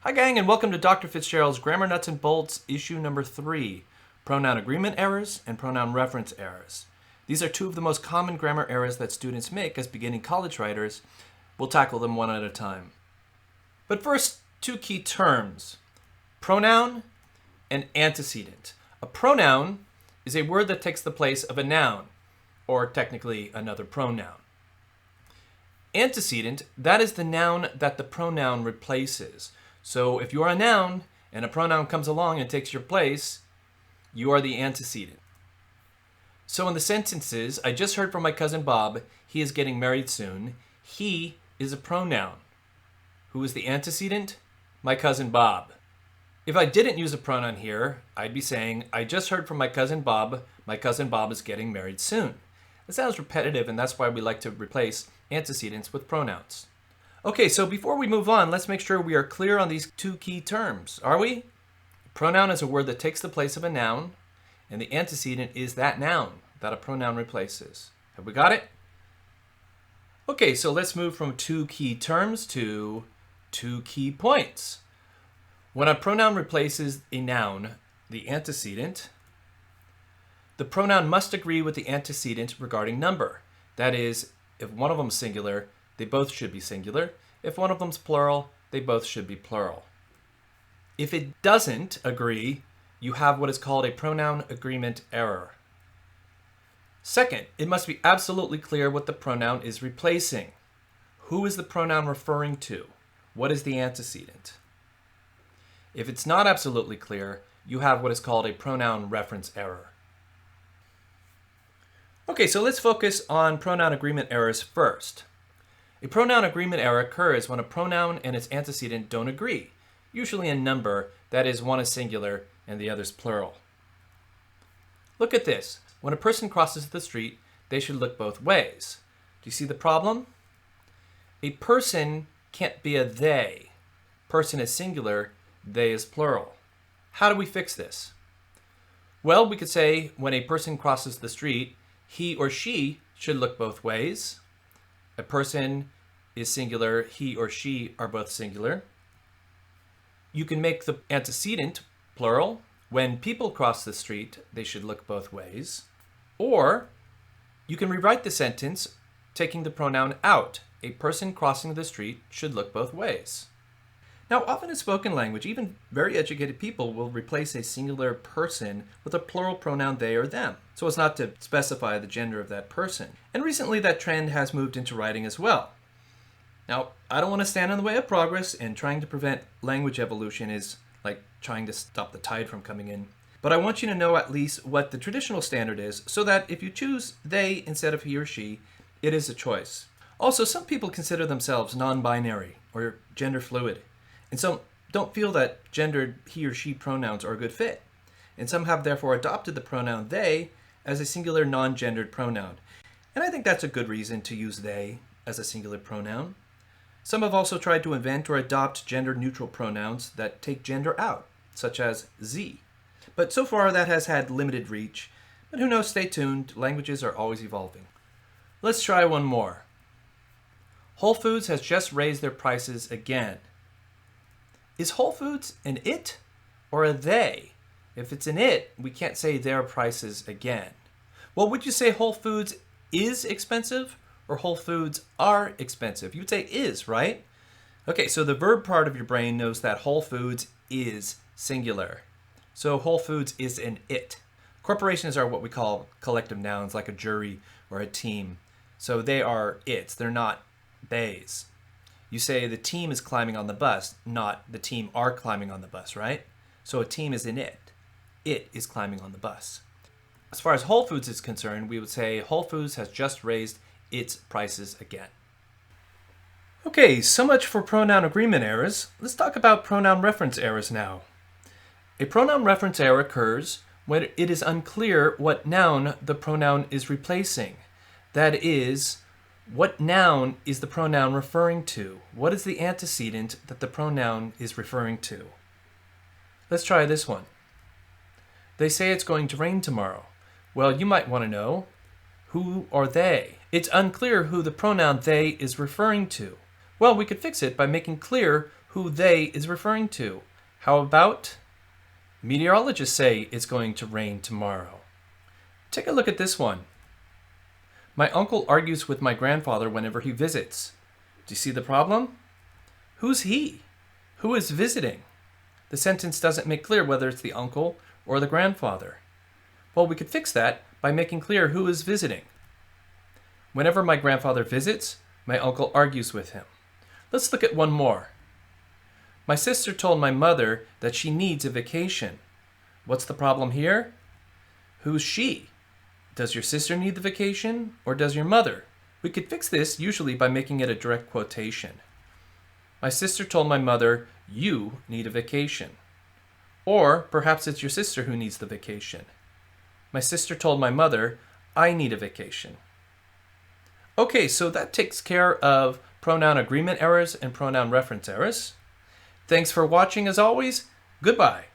Hi gang, and welcome to Dr. Fitzgerald's Grammar Nuts and Bolts, issue number 3, Pronoun Agreement Errors and Pronoun Reference Errors. These are two of the most common grammar errors that students make as beginning college writers. We'll tackle them one at a time. But first, two key terms, pronoun and antecedent. A pronoun is a word that takes the place of a noun, or technically another pronoun. Antecedent, that is the noun that the pronoun replaces. So if you're a noun and a pronoun comes along and takes your place, you are the antecedent. So in the sentences, I just heard from my cousin Bob, he is getting married soon. He is a pronoun. Who is the antecedent? My cousin Bob. If I didn't use a pronoun here, I'd be saying, I just heard from my cousin Bob is getting married soon. It sounds repetitive, and that's why we like to replace antecedents with pronouns. Okay, so before we move on, let's make sure we are clear on these two key terms. Are we? Pronoun is a word that takes the place of a noun, and the antecedent is that noun that a pronoun replaces. Have we got it? Okay, so let's move from two key terms to two key points. When a pronoun replaces a noun, the antecedent, the pronoun must agree with the antecedent regarding number. That is, if one of them is singular, they both should be singular. If one of them's plural, they both should be plural. If it doesn't agree, you have what is called a pronoun agreement error. Second, it must be absolutely clear what the pronoun is replacing. Who is the pronoun referring to? What is the antecedent? If it's not absolutely clear, you have what is called a pronoun reference error. Okay, so let's focus on pronoun agreement errors first. A pronoun agreement error occurs when a pronoun and its antecedent don't agree, usually in number, that is, one is singular and the other's plural. Look at this. When a person crosses the street, they should look both ways. Do you see the problem? A person can't be a they. Person is singular, they is plural. How do we fix this? Well, we could say when a person crosses the street, he or she should look both ways. A person is singular, he or she are both singular. You can make the antecedent plural. When people cross the street, they should look both ways. Or you can rewrite the sentence taking the pronoun out. A person crossing the street should look both ways. Now, often in spoken language, even very educated people will replace a singular person with a plural pronoun they or them, so as not to specify the gender of that person. And recently that trend has moved into writing as well. Now, I don't want to stand in the way of progress, and trying to prevent language evolution is like trying to stop the tide from coming in. But I want you to know at least what the traditional standard is, so that if you choose they instead of he or she, it is a choice. Also, some people consider themselves non-binary or gender fluid, and some don't feel that gendered he or she pronouns are a good fit. And some have therefore adopted the pronoun they as a singular non-gendered pronoun. And I think that's a good reason to use they as a singular pronoun. Some have also tried to invent or adopt gender-neutral pronouns that take gender out, such as Z. But so far that has had limited reach. But who knows, stay tuned, languages are always evolving. Let's try one more. Whole Foods has just raised their prices again. Is Whole Foods an it or a they? If it's an it, we can't say their prices again. Well, would you say Whole Foods is expensive or Whole Foods are expensive? You would say is, right? Okay, so the verb part of your brain knows that Whole Foods is singular. So Whole Foods is an it. Corporations are what we call collective nouns, like a jury or a team. So they are its, they're not theys. You say the team is climbing on the bus, not the team are climbing on the bus, right? So a team is an it. It is climbing on the bus. As far as Whole Foods is concerned, we would say Whole Foods has just raised its prices again. Okay, so much for pronoun agreement errors. Let's talk about pronoun reference errors now. A pronoun reference error occurs when it is unclear what noun the pronoun is replacing. That is, what noun is the pronoun referring to? What is the antecedent that the pronoun is referring to? Let's try this one. They say it's going to rain tomorrow. Well, you might want to know, who are they? It's unclear who the pronoun they is referring to. Well, we could fix it by making clear who who they is referring to. How about meteorologists say it's going to rain tomorrow? Take a look at this one. My uncle argues with my grandfather whenever he visits. Do you see the problem? Who's he? Who is visiting? The sentence doesn't make clear whether it's the uncle or the grandfather. Well, we could fix that by making clear who is visiting. Whenever my grandfather visits, my uncle argues with him. Let's look at one more. My sister told my mother that she needs a vacation. What's the problem here? Who's she? Does your sister need the vacation, or does your mother? We could fix this usually by making it a direct quotation. My sister told my mother, you need a vacation. Or perhaps it's your sister who needs the vacation. My sister told my mother, I need a vacation. Okay, so that takes care of pronoun agreement errors and pronoun reference errors. Thanks for watching as always. Goodbye.